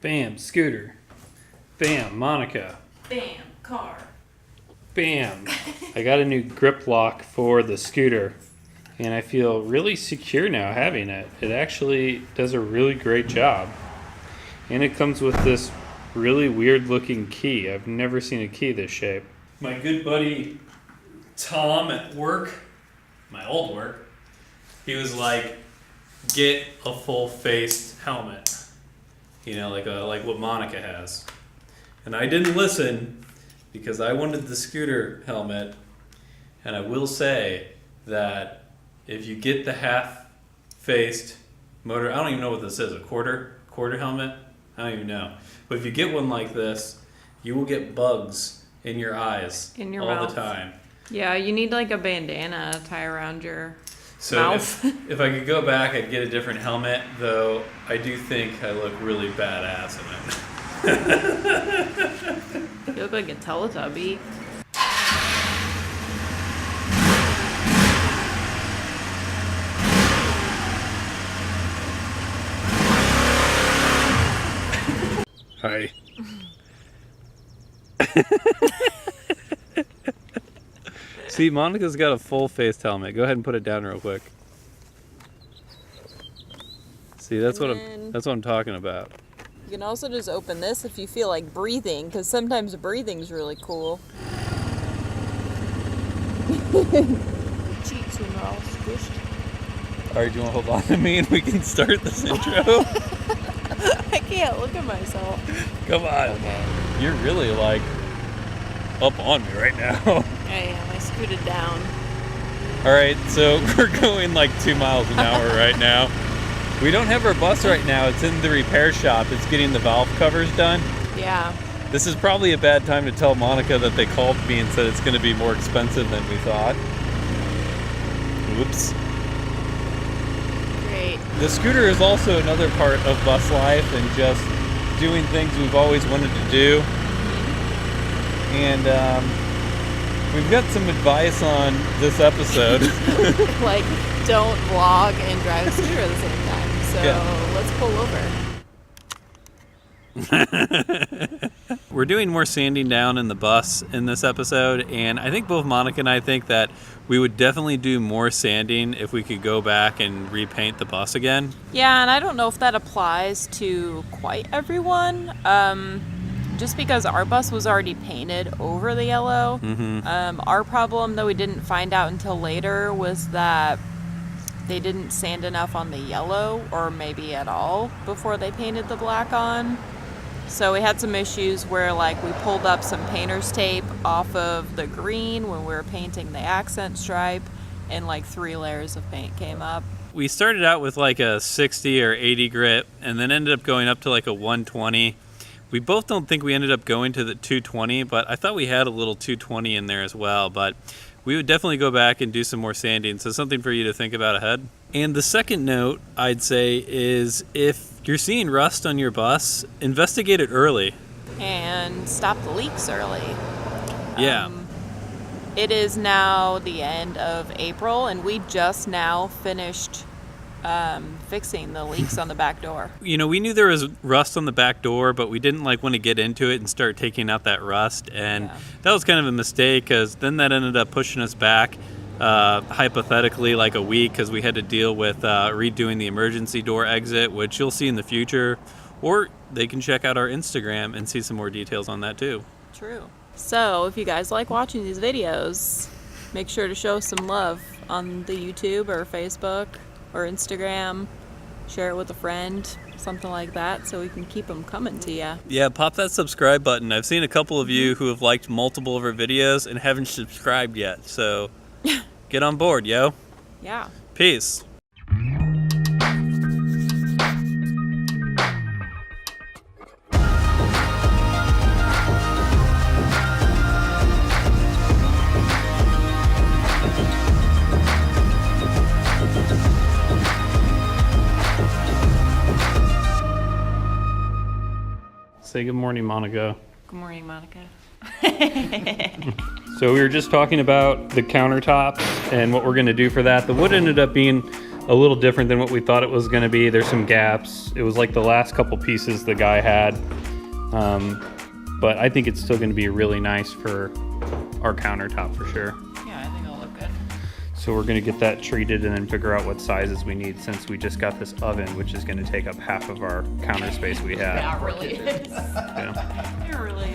Bam, scooter. Bam, Monica. Bam, car. Bam. I got a new grip lock for the scooter, and I feel really secure now having it. It actually does a really great job. And it comes with this really weird looking key. I've never seen a key this shape. My good buddy Tom at work, my old work, he was like, get a full-faced helmet. You know, like what Monica has. And I didn't listen because I wanted the scooter helmet. And I will say that if you get the half-faced motor, I don't even know what this is, a quarter helmet? I don't even know. But if you get one like this, you will get bugs in your eyes in your all mouth. the time. Yeah, you need like a bandana to tie around your So mouth. if I could go back, I'd get a different helmet, though I do think I look really badass in it. You look like a Teletubby. Hi. See, Monica's got a full-faced helmet. Go ahead and put it down real quick. See, that's what I'm talking about. You can also just open this if you feel like breathing, because sometimes breathing's really cool. Cheeks when they're all squished. All right, do you want to hold on to me and we can start this intro? I can't look at myself. Come on. Okay. You're really like up on me right now. I am. I scooted down. All right, so we're going like 2 miles an hour right now. We don't have our bus right now. It's in the repair shop. It's getting the valve covers done. Yeah. This is probably a bad time to tell Monica that they called me and said it's going to be more expensive than we thought. Whoops. Great. The scooter is also another part of bus life and just doing things we've always wanted to do. And we've got some advice on this episode. Like, don't vlog and drive a scooter at the same time. So Let's pull over. We're doing more sanding down in the bus in this episode, and I think both Monica and I think that we would definitely do more sanding if we could go back and repaint the bus again. Yeah, and I don't know if that applies to quite everyone. Just because our bus was already painted over the yellow. Mm-hmm. Our problem, though we didn't find out until later, was that they didn't sand enough on the yellow, or maybe at all, before they painted the black on. So we had some issues where, like, we pulled up some painter's tape off of the green when we were painting the accent stripe, and like 3 layers of paint came up. We started out with like a 60 or 80 grit, and then ended up going up to like a 120. We both don't think we ended up going to the 220, but I thought we had a little 220 in there as well. But we would definitely go back and do some more sanding, so something for you to think about ahead. And the second note, I'd say, is if you're seeing rust on your bus, investigate it early. And stop the leaks early. Yeah. It is now the end of April, and we just now finished fixing the leaks on the back door. You know, we knew there was rust on the back door, but we didn't like want to get into it and start taking out that rust. And that was kind of a mistake, because then that ended up pushing us back hypothetically like a week, because we had to deal with redoing the emergency door exit, which you'll see in the future, or they can check out our Instagram and see some more details on that too. True. So if you guys like watching these videos, make sure to show some love on the YouTube or Facebook or Instagram. Share it with a friend, something like that, so we can keep them coming to you. Yeah, pop that subscribe button. I've seen a couple of you who have liked multiple of our videos and haven't subscribed yet, so get on board, yo. Yeah. Peace. Say good morning, Monica. Good morning, Monica. So we were just talking about the countertops and what we're going to do for that. The wood ended up being a little different than what we thought it was going to be. There's some gaps. It was like the last couple pieces the guy had. But I think it's still going to be really nice for our countertop for sure. Yeah, I think it'll look good. So we're going to get that treated and then figure out what sizes we need, since we just got this oven, which is going to take up half of our counter space we have. Yeah, it really is. Yeah. It really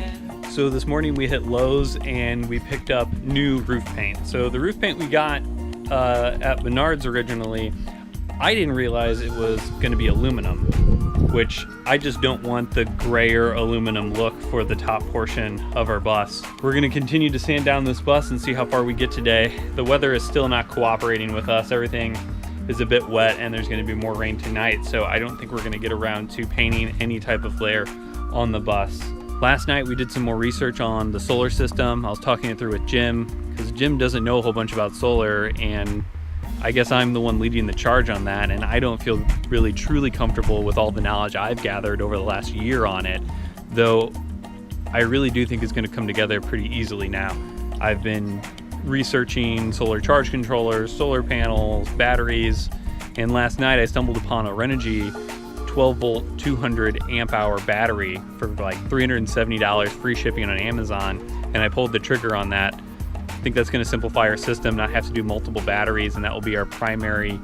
is. So this morning we hit Lowe's and we picked up new roof paint. So the roof paint we got at Menards originally, I didn't realize it was going to be aluminum, which I just don't want the grayer aluminum look for the top portion of our bus. We're going to continue to sand down this bus and see how far we get today. The weather is still not cooperating with us. Everything is a bit wet and there's going to be more rain tonight, so I don't think we're going to get around to painting any type of layer on the bus. Last night we did some more research on the solar system. I was talking it through with Jim, because Jim doesn't know a whole bunch about solar, and I guess I'm the one leading the charge on that, and I don't feel really truly comfortable with all the knowledge I've gathered over the last year on it, though I really do think it's going to come together pretty easily now. I've been researching solar charge controllers, solar panels, batteries, and last night I stumbled upon a Renogy 12 volt 200 amp hour battery for like $370 free shipping on Amazon, and I pulled the trigger on that. I think that's going to simplify our system, not have to do multiple batteries, and that will be our primary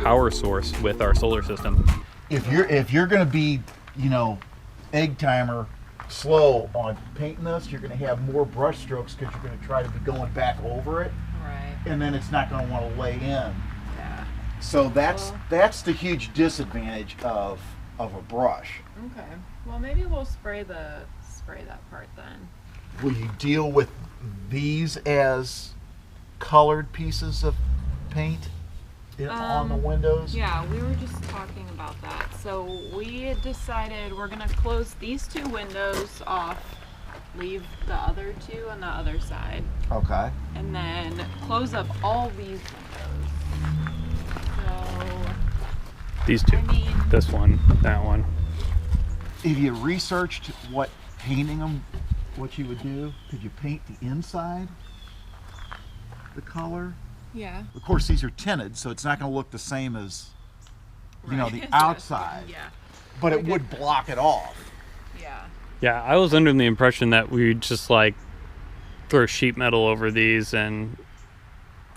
power source with our solar system. If you're going to be, egg timer slow on painting this, you're going to have more brush strokes because you're going to try to be going back over it, Right. and then it's not going to want to lay in. Yeah. So that's the huge disadvantage of a brush. Okay. Well, maybe we'll spray that part then. Will you deal with these as colored pieces of paint on the windows? Yeah, we were just talking about that. So we had decided we're gonna close these two windows off, leave the other two on the other side, Okay. and then close up all these windows. So These two. I mean, This one, that one. Have you researched what you would do? Could you paint the inside the color? yeah. Of course, these are tinted, so it's not going to look the same as, Right. the outside. Yeah. But it would block it off. Yeah. Yeah, I was under the impression that we'd just like throw sheet metal over these and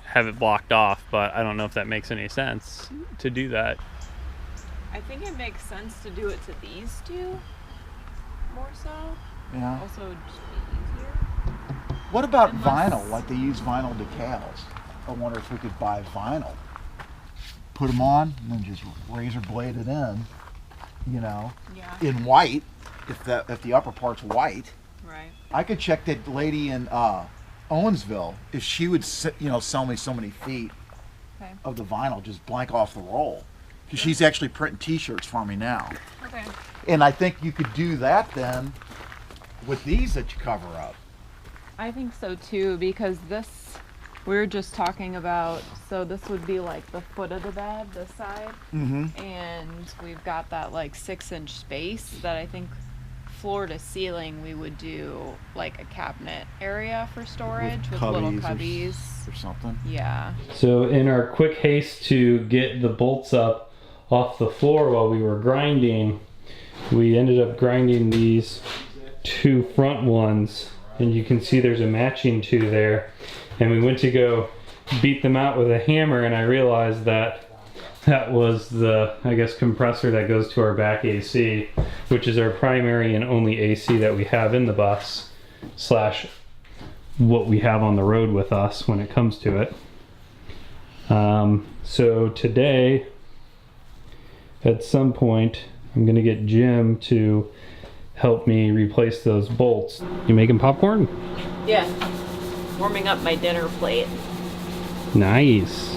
have it blocked off, but I don't know if that makes any sense to do that. I think it makes sense to do it to these two more so. Yeah. Also, it'd just be easier. What about Unless- vinyl? Like they use vinyl decals. I wonder if we could buy vinyl, put them on, and then just razor blade it in. Yeah. In white, if the upper part's white. Right. I could check that lady in Owensville if she would, sell me so many feet Okay. of the vinyl, just blank off the roll. Because she's actually printing T-shirts for me now. Okay. And I think you could do that then with these that you cover up. I think so too, because we were just talking about, so this would be like the foot of the bed, this side, Mm-hmm. and we've got that like 6-inch space that I think floor to ceiling we would do like a cabinet area for storage with little cubbies. Or something. Yeah. So in our quick haste to get the bolts up off the floor while we were grinding, we ended up grinding these two front ones, and you can see there's a matching two there, and we went to go beat them out with a hammer, and I realized that was the, I guess, compressor that goes to our back AC, which is our primary and only AC that we have in the bus / what we have on the road with us when it comes to it. So today, at some point, I'm gonna get Jim to help me replace those bolts. You making popcorn? Yeah. Warming up my dinner plate. Nice.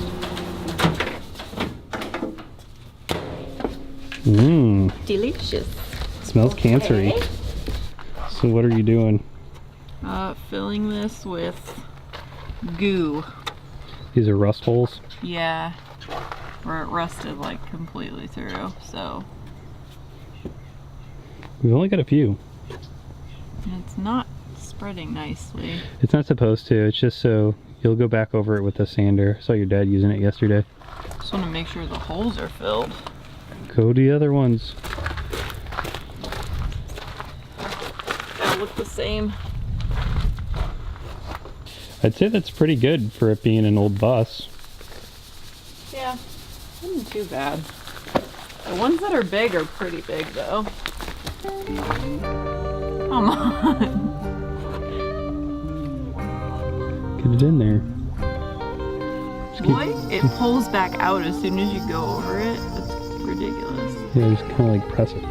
Mmm, Delicious. smells cancery. So what are you doing? Filling this with goo. These are rust holes. Yeah. Where it rusted like completely through, so We've only got a few. it's not spreading nicely. It's not supposed to. It's just so You'll go back over it with a sander. Saw your dad using it yesterday. Just want to make sure the holes are filled. Go to the other ones. They look the same. I'd say that's pretty good for it being an old bus. Yeah, isn't too bad. The ones that are big are pretty big though. Come on. Get it in there. Boy, it pulls back out as soon as you go over it. It's ridiculous. Yeah, just kind of like press it.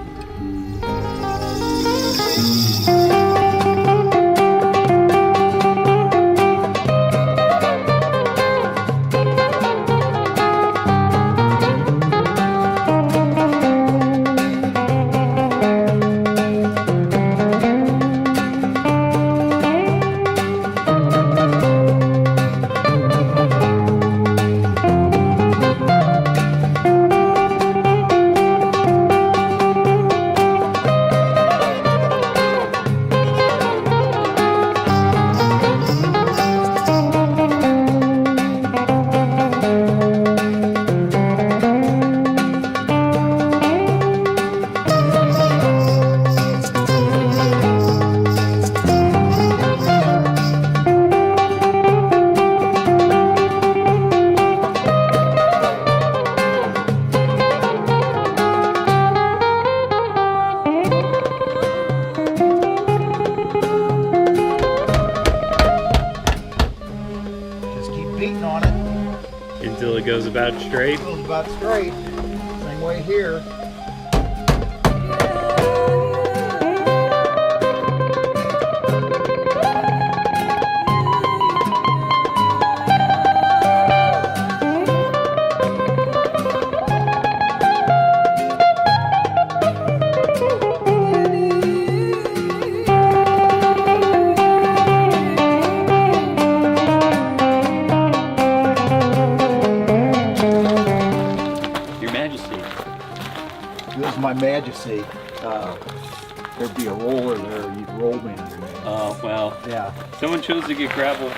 Until it goes about straight. It goes about straight. Same way here. This is my Majesty. There'd be a roller there. You'd roll me underneath. Oh, well. Yeah. Someone chose to get gravel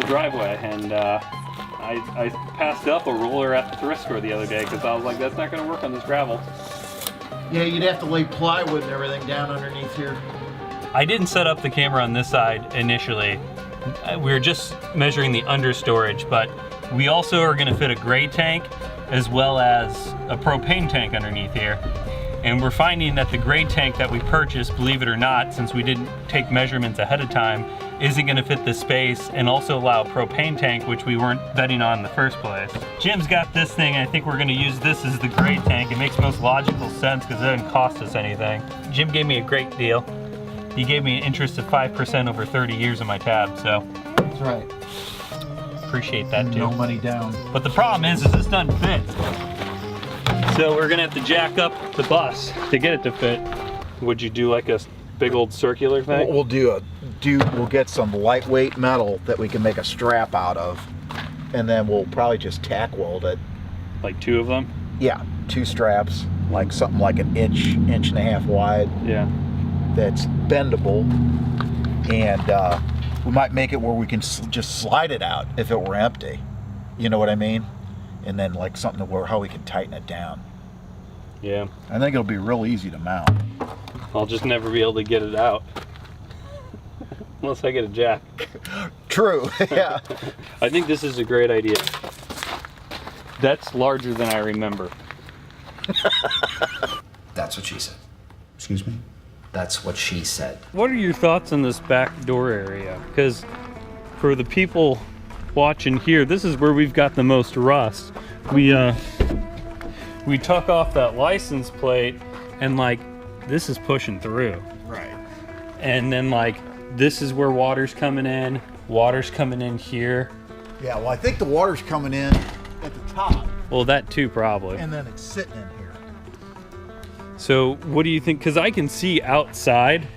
driveway, and I passed up a roller at the thrift store the other day because I was like, that's not going to work on this gravel. Yeah, you'd have to lay plywood and everything down underneath here. I didn't set up the camera on this side initially. We were just measuring the under storage, but we also are going to fit a gray tank as well as a propane tank underneath here. And we're finding that the gray tank that we purchased, believe it or not, since we didn't take measurements ahead of time, isn't going to fit the space and also allow a propane tank, which we weren't betting on in the first place. Jim's got this thing, and I think we're going to use this as the gray tank. It makes most logical sense because it doesn't cost us anything. Jim gave me a great deal. He gave me an interest of 5% over 30 years on my tab, so. That's right. Appreciate that too. No money down. But the problem is this doesn't fit. So we're gonna have to jack up the bus to get it to fit. Would you do like a big old circular thing? We'll get some lightweight metal that we can make a strap out of, and then we'll probably just tack weld it. Like 2 of them? Yeah, 2 straps, like something like an inch and a half wide. Yeah. That's bendable, and we might make it where we can just slide it out if it were empty. You know what I mean? And then like something where how we can tighten it down. Yeah. I think it'll be real easy to mount. I'll just never be able to get it out. Unless I get a jack. True, yeah. I think this is a great idea. That's larger than I remember. That's what she said. Excuse me? That's what she said. What are your thoughts on this back door area? Because for the people watching here, this is where we've got the most rust. We tuck off that license plate, and like this is pushing through. Right. And then like this is where water's coming in here. Yeah, well I think the water's coming in at the top. Well, that too probably. And then it's sitting in here. So what do you think? Because I can see outside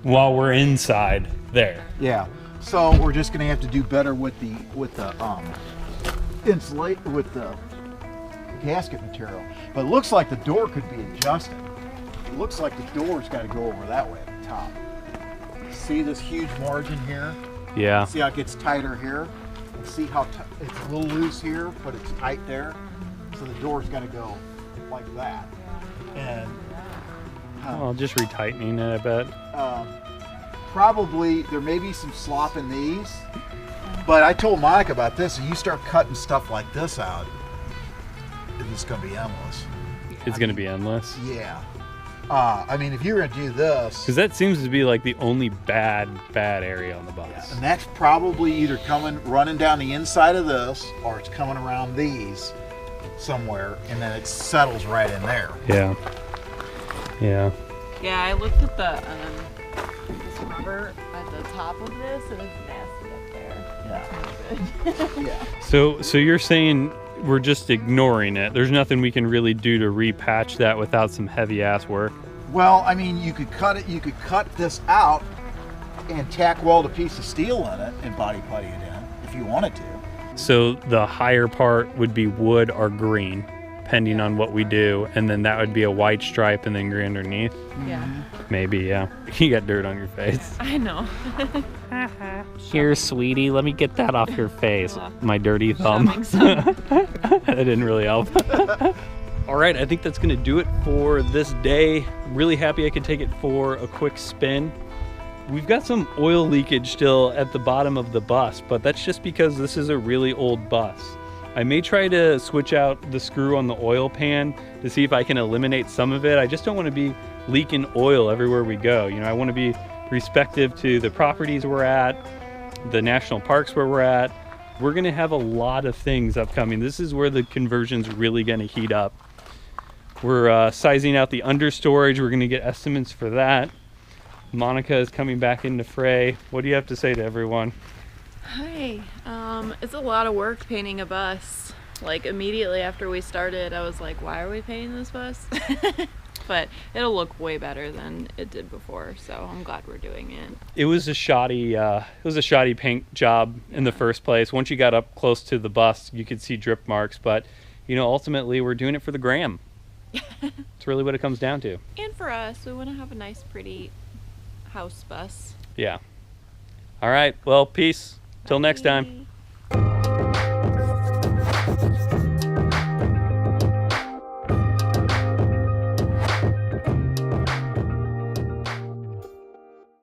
while we're inside there. Yeah. So we're just gonna have to do better with the insulate with the gasket material. But it looks like the door could be adjusted. It looks like the door's got to go over that way at the top. See this huge margin here? Yeah. See how it gets tighter here? And see how it's a little loose here, but it's tight there. So the door's gonna go like that. And Well, just retightening it, I bet. probably there may be some slop in these, but I told Monica about this. And you start cutting stuff like this out, it's gonna be endless. It's going to be endless. Yeah. I mean, if you're gonna do this, Because that seems to be like the only bad area on the bus. and that's probably either running down the inside of this, or it's coming around these somewhere, and then it settles right in there. Yeah. Yeah. Yeah, I looked at the this rubber at the top of this, and it's nasty up there. Yeah. So you're saying we're just ignoring it. There's nothing we can really do to repatch that without some heavy ass work. Well, I mean, you could cut it. You could cut this out and tack weld a piece of steel in it and body putty it in if you wanted to. So the higher part would be wood or green, depending on what we do, and then that would be a white stripe and then green underneath. Yeah. Maybe, yeah. You got dirt on your face. I know. Here, sweetie, let me get that off your face. My dirty thumb. Shoving some. That didn't really help. All right, I think that's gonna do it for this day. Really happy I could take it for a quick spin. We've got some oil leakage still at the bottom of the bus, but that's just because this is a really old bus. I may try to switch out the screw on the oil pan to see if I can eliminate some of it. I just don't want to be leaking oil everywhere we go. You know, I want to be respective to the properties we're at, the national parks where we're at. We're going to have a lot of things upcoming. This is where the conversion's really going to heat up. We're sizing out the understorage. We're going to get estimates for that. Monica is coming back into fray. What do you have to say to everyone? Hi. It's a lot of work painting a bus. Like immediately after we started, I was like, why are we painting this bus? But it'll look way better than it did before, so I'm glad we're doing it. It was a shoddy paint job in the first place. Once you got up close to the bus, you could see drip marks, but you know, ultimately we're doing it for the gram. It's really what it comes down to. And for us, we want to have a nice, pretty house bus. Yeah. All right. Well, peace. Till next time. Bye.